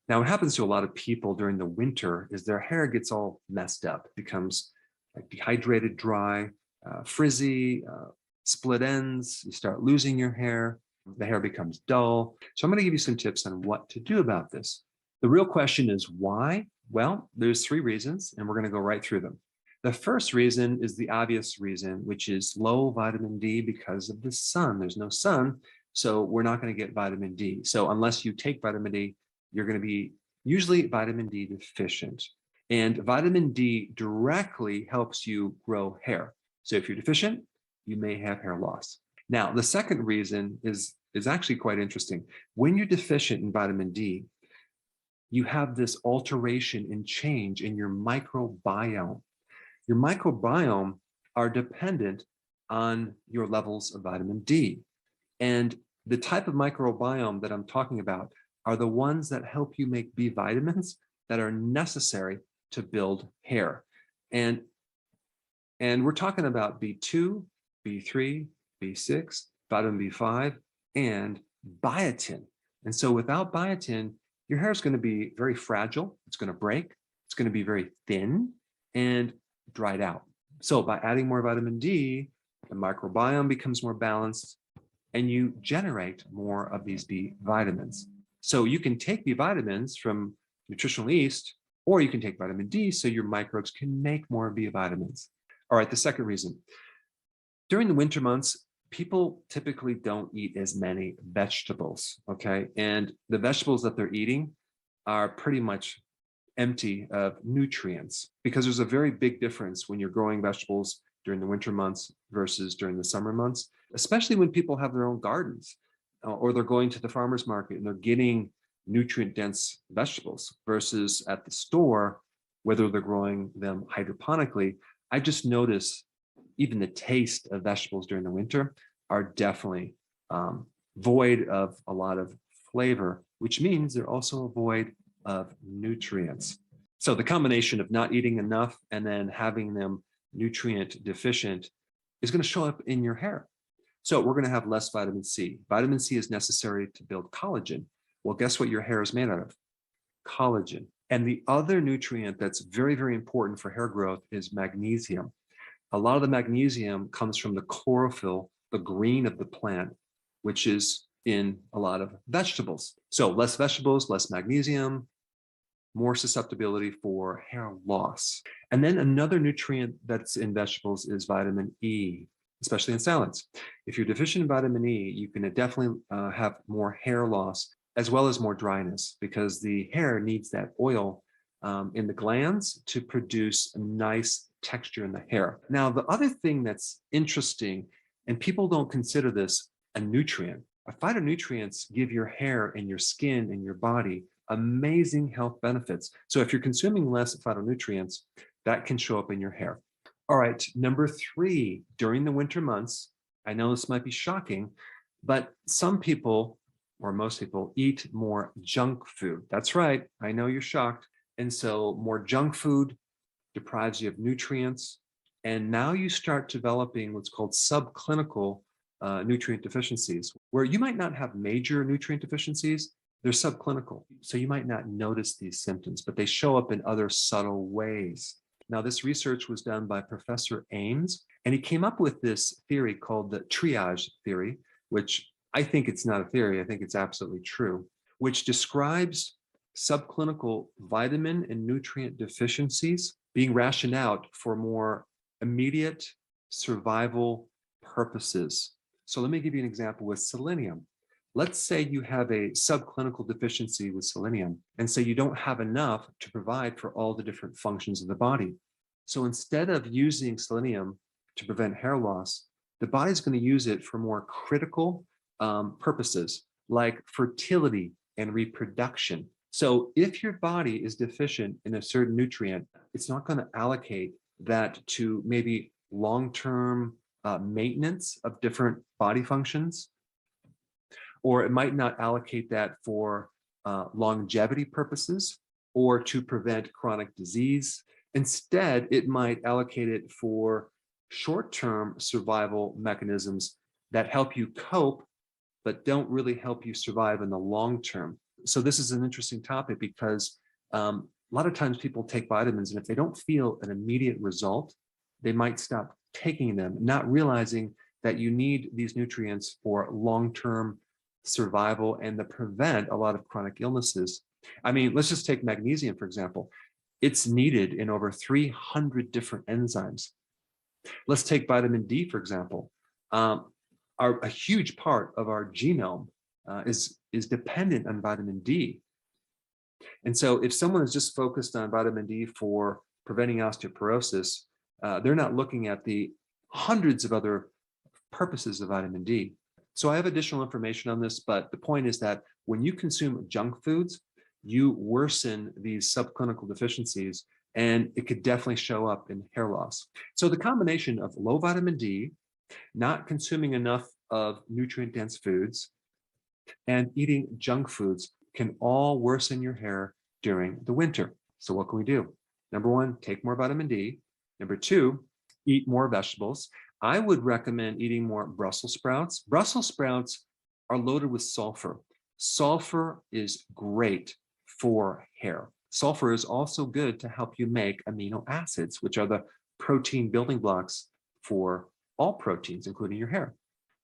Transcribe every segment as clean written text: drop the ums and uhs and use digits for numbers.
Now, what happens to a lot of people during the winter is their hair gets all messed up, becomes like dehydrated, dry, frizzy, split ends. You start losing your hair. The hair becomes dull. So I'm going to give you some tips on what to do about this. The real question is why? Well, there's 3 reasons, and we're going to go right through them. The first reason is the obvious reason, which is low vitamin D because of the sun. There's no sun, so we're not going to get vitamin D. So unless you take vitamin D, you're going to be usually vitamin D deficient. And vitamin D directly helps you grow hair. So if you're deficient, you may have hair loss. Now, the second reason is actually quite interesting. When you're deficient in vitamin D, you have this alteration and change in your microbiome. Your microbiome are dependent on your levels of vitamin D. And the type of microbiome that I'm talking about are the ones that help you make B vitamins that are necessary to build hair. And we're talking about B2, B3, B6, vitamin B5, and biotin. And so without biotin, your hair is going to be very fragile. It's going to break. It's going to be very thin and dried out. So by adding more vitamin D, the microbiome becomes more balanced and you generate more of these B vitamins. So you can take B vitamins from Nutritional Yeast, or you can take vitamin D so your microbes can make more B vitamins. All right, the second reason. During the winter months, people typically don't eat as many vegetables, okay? And the vegetables that they're eating are pretty much empty of nutrients because there's a very big difference when you're growing vegetables during the winter months versus during the summer months, especially when people have their own gardens or they're going to the farmer's market and they're getting nutrient-dense vegetables versus at the store, whether they're growing them hydroponically. I just noticed even the taste of vegetables during the winter are definitely void of a lot of flavor, which means they're also void of nutrients. So the combination of not eating enough and then having them nutrient deficient is going to show up in your hair. So we're going to have less vitamin C. Vitamin C is necessary to build collagen. Well, guess what your hair is made out of? Collagen. And the other nutrient that's very, very important for hair growth is magnesium. A lot of the magnesium comes from the chlorophyll, the green of the plant, which is in a lot of vegetables. So less vegetables, less magnesium, more susceptibility for hair loss. And then another nutrient that's in vegetables is vitamin E, especially in salads. If you're deficient in vitamin E, you can definitely have more hair loss as well as more dryness because the hair needs that oil in the glands to produce a nice texture in the hair. Now, the other thing that's interesting, and people don't consider this a nutrient, phytonutrients give your hair and your skin and your body amazing health benefits. So if you're consuming less phytonutrients, that can show up in your hair. All right, number 3, during the winter months, I know this might be shocking, but some people, or most people, eat more junk food. That's right, I know you're shocked. And so more junk food deprives you of nutrients. And now you start developing what's called subclinical nutrient deficiencies, where you might not have major nutrient deficiencies, they're subclinical. So you might not notice these symptoms, but they show up in other subtle ways. Now, this research was done by Professor Ames, and he came up with this theory called the triage theory, which I think it's not a theory, I think it's absolutely true, which describes subclinical vitamin and nutrient deficiencies being rationed out for more immediate survival purposes. So let me give you an example with selenium. Let's say you have a subclinical deficiency with selenium, and so you don't have enough to provide for all the different functions of the body. So instead of using selenium to prevent hair loss, the body's going to use it for more critical purposes like fertility and reproduction. So if your body is deficient in a certain nutrient, it's not going to allocate that to maybe long-term maintenance of different body functions, or it might not allocate that for longevity purposes or to prevent chronic disease. Instead, it might allocate it for short-term survival mechanisms that help you cope, but don't really help you survive in the long term. So this is an interesting topic because a lot of times people take vitamins, and if they don't feel an immediate result, they might stop taking them, not realizing that you need these nutrients for long-term survival and to prevent a lot of chronic illnesses. I mean, let's just take magnesium, for example. It's needed in over 300 different enzymes. Let's take vitamin D, for example. A huge part of our genome is dependent on vitamin D. And so if someone is just focused on vitamin D for preventing osteoporosis, they're not looking at the hundreds of other purposes of vitamin D. So I have additional information on this, but the point is that when you consume junk foods, you worsen these subclinical deficiencies, and it could definitely show up in hair loss. So the combination of low vitamin D, not consuming enough of nutrient-dense foods, and eating junk foods can all worsen your hair during the winter. So what can we do? Number one, take more vitamin D. Number two, eat more vegetables. I would recommend eating more Brussels sprouts. Brussels sprouts are loaded with sulfur. Sulfur is great for hair. Sulfur is also good to help you make amino acids, which are the protein building blocks for all proteins, including your hair.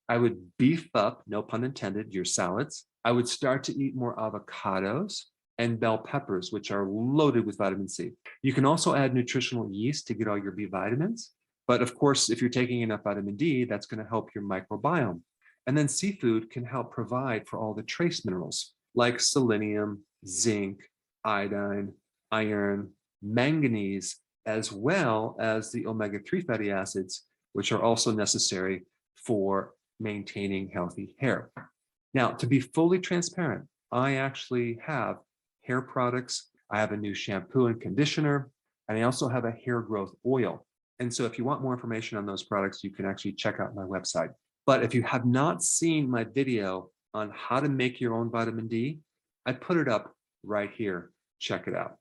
I would beef up, no pun intended, your salads. I would start to eat more avocados and bell peppers, which are loaded with vitamin C. You can also add nutritional yeast to get all your B vitamins. But of course, if you're taking enough vitamin D, that's going to help your microbiome. And then seafood can help provide for all the trace minerals like selenium, zinc, iodine, iron, manganese, as well as the omega-3 fatty acids, which are also necessary for maintaining healthy hair. Now, to be fully transparent, I actually have hair products. I have a new shampoo and conditioner, and I also have a hair growth oil. And so if you want more information on those products, you can actually check out my website. But if you have not seen my video on how to make your own vitamin D, I put it up right here. Check it out.